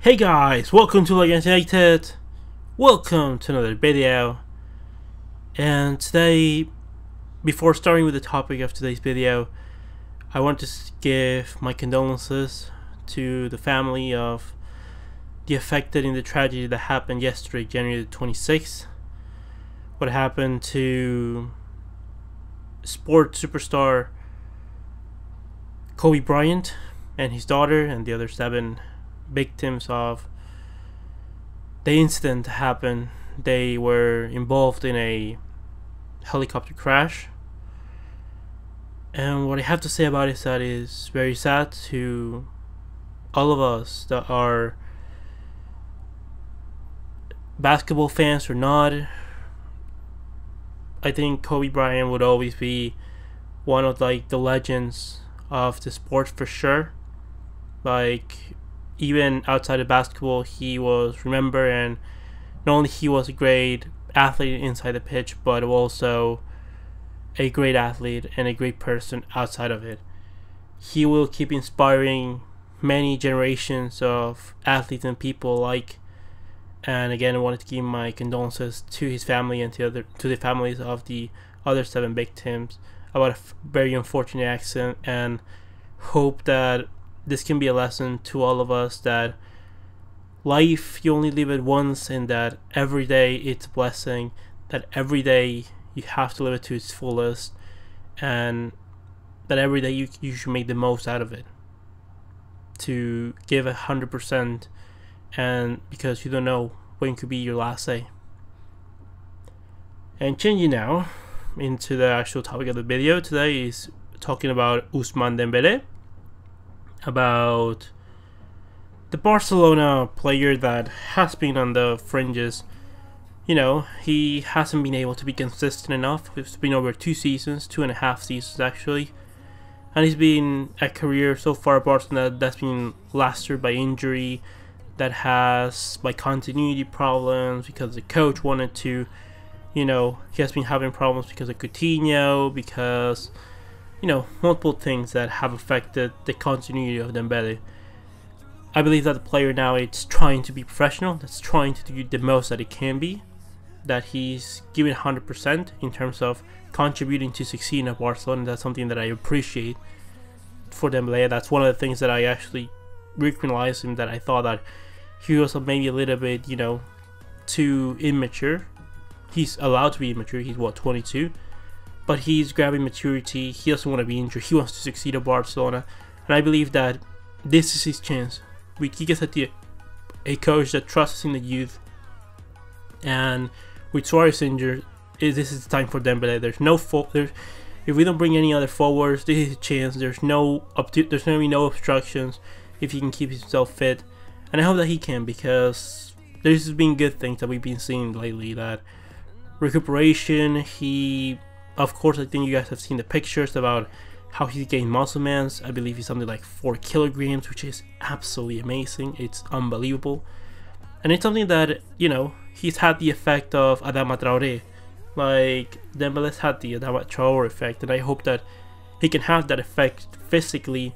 Hey guys, welcome to Legends United. Welcome to another video. And today, before starting with the topic of today's video, I want to give my condolences to the family of the affected in the tragedy that happened yesterday, January the 26th. What happened to sports superstar Kobe Bryant and his daughter and the other 7 victims of the incident that happened. They were involved in a helicopter crash, and what I have to say about it is that it's very sad to all of us that are basketball fans or not. I think Kobe Bryant would always be one of the legends of the sport for sure. Even outside of basketball, he was remembered, and not only he was a great athlete inside the pitch, but also a great athlete and a great person outside of it. He will keep inspiring many generations of athletes and people and again, I wanted to give my condolences to his family and to the families of the other 7 victims about a very unfortunate accident, and hope that this can be a lesson to all of us that life, you only live it once, and that every day it's a blessing, that every day you have to live it to its fullest, and that every day you should make the most out of it, to give 100%, and because you don't know when could be your last day. And changing now into the actual topic of the video, today is talking about Ousmane Dembele, about the Barcelona player that has been on the fringes. He hasn't been able to be consistent enough. It's been over 2 seasons, 2.5 seasons actually, and he's been a career so far at Barcelona that's been lasted by injury, that has by continuity problems because the coach wanted to. He has been having problems because of Coutinho, because multiple things that have affected the continuity of Dembele. I believe that the player now is trying to be professional, that's trying to do the most that it can be, that he's giving 100% in terms of contributing to succeeding at Barcelona. That's something that I appreciate for Dembele. That's one of the things that I actually recognized him, that I thought that he was maybe a little bit, too immature. He's allowed to be immature, he's 22? But he's grabbing maturity. He doesn't want to be injured. He wants to succeed at Barcelona. And I believe that this is his chance. With Quique Setién, a coach that trusts in the youth, and with Suarez injured, this is the time for Dembele. If we don't bring any other forwards, this is his chance. There's going to be no obstructions if he can keep himself fit. And I hope that he can, because there's been good things that we've been seeing lately. That recuperation, of course, I think you guys have seen the pictures about how he's gained muscle mass. I believe he's something like 4 kilograms, which is absolutely amazing. It's unbelievable. And it's something that, he's had the effect of Adama Traoré. Dembele's had the Adama Traoré effect, and I hope that he can have that effect physically,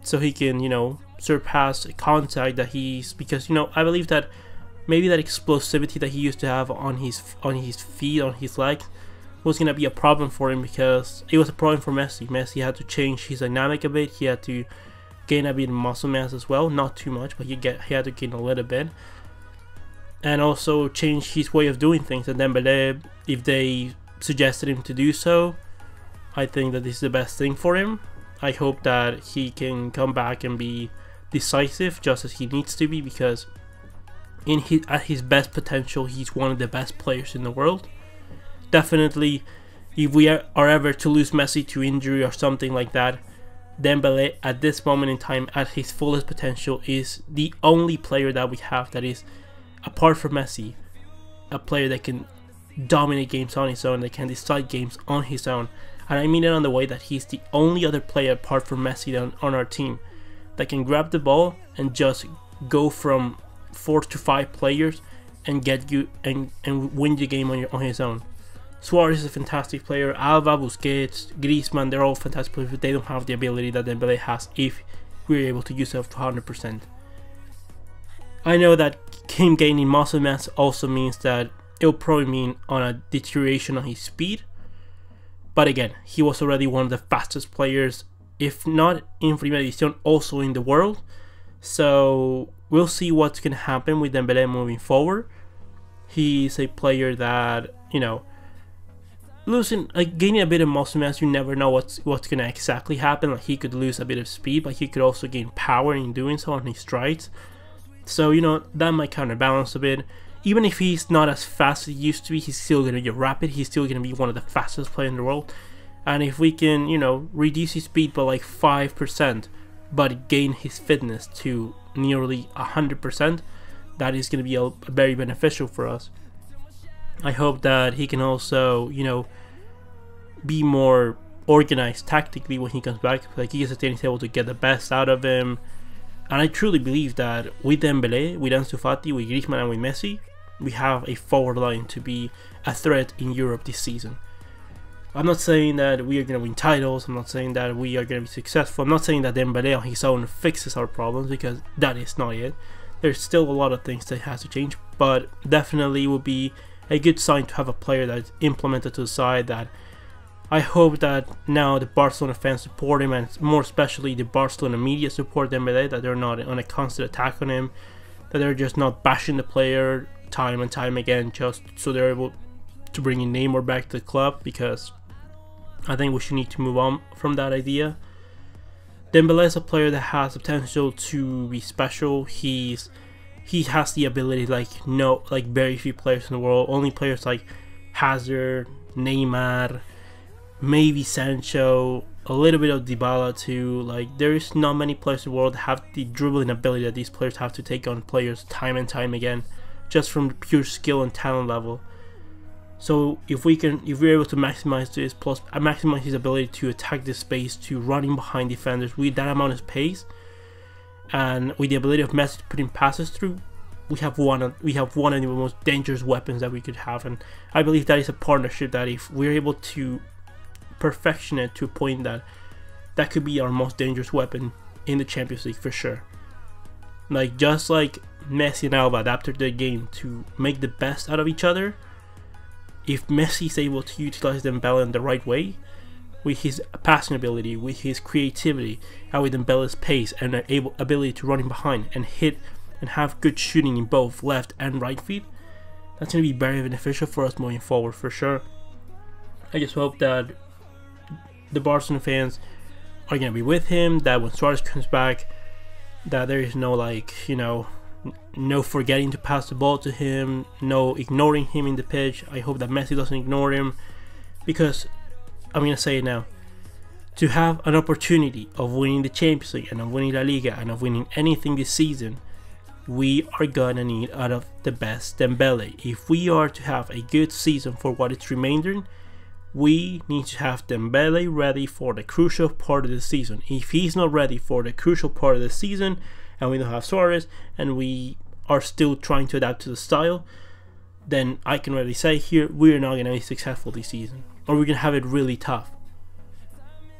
so he can, surpass contact that because, I believe that maybe that explosivity that he used to have on his feet, on his legs, was going to be a problem for him, because it was a problem for Messi. Messi had to change his dynamic a bit. He had to gain a bit of muscle mass as well, not too much, but he had to gain a little bit, and also change his way of doing things. And Dembele, if they suggested him to do so, I think that this is the best thing for him. I hope that he can come back and be decisive just as he needs to be, because at his best potential, he's one of the best players in the world. Definitely, if we are ever to lose Messi to injury or something like that, Dembele at this moment in time, at his fullest potential, is the only player that we have that is, apart from Messi, a player that can dominate games on his own, that can decide games on his own. And I mean it on the way that he's the only other player apart from Messi on our team that can grab the ball and just go from 4 to 5 players and get you and win the game on his own. Suarez is a fantastic player. Alba, Busquets, Griezmann, they're all fantastic players, but they don't have the ability that Dembele has if we're able to use it to 100%. I know that him gaining muscle mass also means that it'll probably mean on a deterioration on his speed. But again, he was already one of the fastest players, if not in Primera División, also in the world. So we'll see what's going to happen with Dembele moving forward. He's a player that, you know, gaining a bit of muscle mass, you never know what's going to exactly happen. Like, he could lose a bit of speed, but he could also gain power in doing so on his strides. So, you know, that might counterbalance a bit. Even if he's not as fast as he used to be, he's still going to get rapid. He's still going to be one of the fastest players in the world. And if we can, you know, reduce his speed by like 5%, but gain his fitness to nearly 100%, that is going to be very beneficial for us. I hope that he can also, you know, be more organized tactically when he comes back. Like, he is able to get the best out of him. And I truly believe that with Dembele, with Ansu Fati, with Griezmann and with Messi, we have a forward line to be a threat in Europe this season. I'm not saying that we are going to win titles, I'm not saying that we are going to be successful, I'm not saying that Dembele on his own fixes our problems, because that is not it. There's still a lot of things that has to change, but definitely will be a good sign to have a player that is implemented to the side, that I hope that now the Barcelona fans support him, and more especially the Barcelona media support Dembele, that they're not on a constant attack on him, that they're just not bashing the player time and time again just so they're able to bring in Neymar back to the club, because I think we should need to move on from that idea. Dembele is a player that has the potential to be special. He has the ability like very few players in the world. Only players like Hazard, Neymar, maybe Sancho, a little bit of Dybala too. Like, there is not many players in the world that have the dribbling ability that these players have to take on players time and time again, just from the pure skill and talent level. So if we're able to maximize this, plus maximize his ability to attack the space, to running behind defenders with that amount of pace, and with the ability of Messi to putting passes through, we have one of the most dangerous weapons that we could have. And I believe that is a partnership that, if we're able to perfection it to a point, that could be our most dangerous weapon in the Champions League for sure. Like, just like Messi and Alba adapted their game to make the best out of each other, if Messi is able to utilize Dembele in the right way, with his passing ability, with his creativity, and with Dembele's pace and ability to run in behind and hit and have good shooting in both left and right feet, that's going to be very beneficial for us moving forward for sure. I just hope that the Barcelona fans are going to be with him, that when Suarez comes back, that there is no, like, you know, no forgetting to pass the ball to him, no ignoring him in the pitch. I hope that Messi doesn't ignore him, because I'm going to say it now, to have an opportunity of winning the Champions League and of winning La Liga and of winning anything this season, we are going to need out of the best Dembele. If we are to have a good season for what it's remaining, we need to have Dembele ready for the crucial part of the season. If he's not ready for the crucial part of the season, and we don't have Suarez, and we are still trying to adapt to the style, then I can already say here, we're not going to be successful this season, or we're going to have it really tough.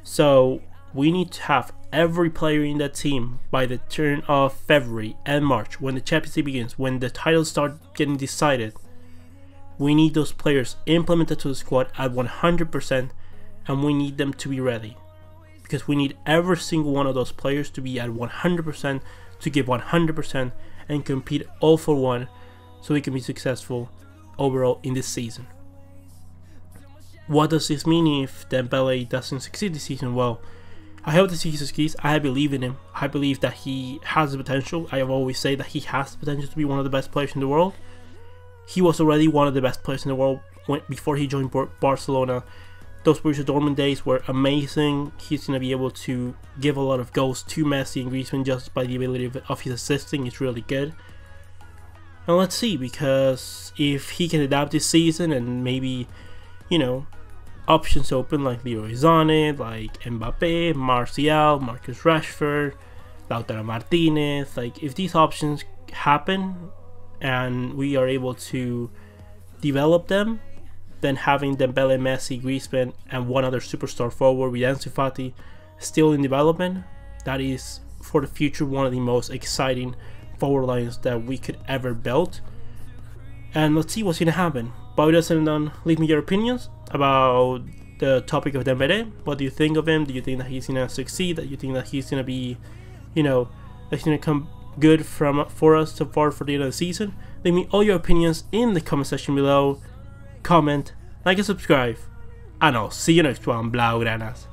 So we need to have every player in that team by the turn of February and March, when the Champions League begins, when the titles start getting decided. We need those players implemented to the squad at 100%, and we need them to be ready, because we need every single one of those players to be at 100%, to give 100% and compete all for one, so we can be successful overall in this season. What does this mean if Dembele doesn't succeed this season? Well, I hope that he succeeds. I believe in him. I believe that he has the potential. I have always said that he has the potential to be one of the best players in the world. He was already one of the best players in the world before he joined Barcelona. Those Borussia Dortmund days were amazing. He's going to be able to give a lot of goals to Messi and Griezmann just by the ability of his assisting. It's really good. And let's see, because if he can adapt this season, and maybe, you know, options open like Leroy Sané, like Mbappe, Martial, Marcus Rashford, Lautaro Martinez, like, if these options happen and we are able to develop them, then having Dembele, Messi, Griezmann, and one other superstar forward with Ansu Fati still in development, that is for the future one of the most exciting forward lines that we could ever build. And let's see what's gonna happen. But with that said and done, leave me your opinions about the topic of Dembele. What do you think of him? Do you think that he's gonna succeed? Do you think that he's gonna be, that he's gonna come good for us so far for the end of the season? Leave me all your opinions in the comment section below. Comment, like, and subscribe. And I'll see you next one, Blaugranas.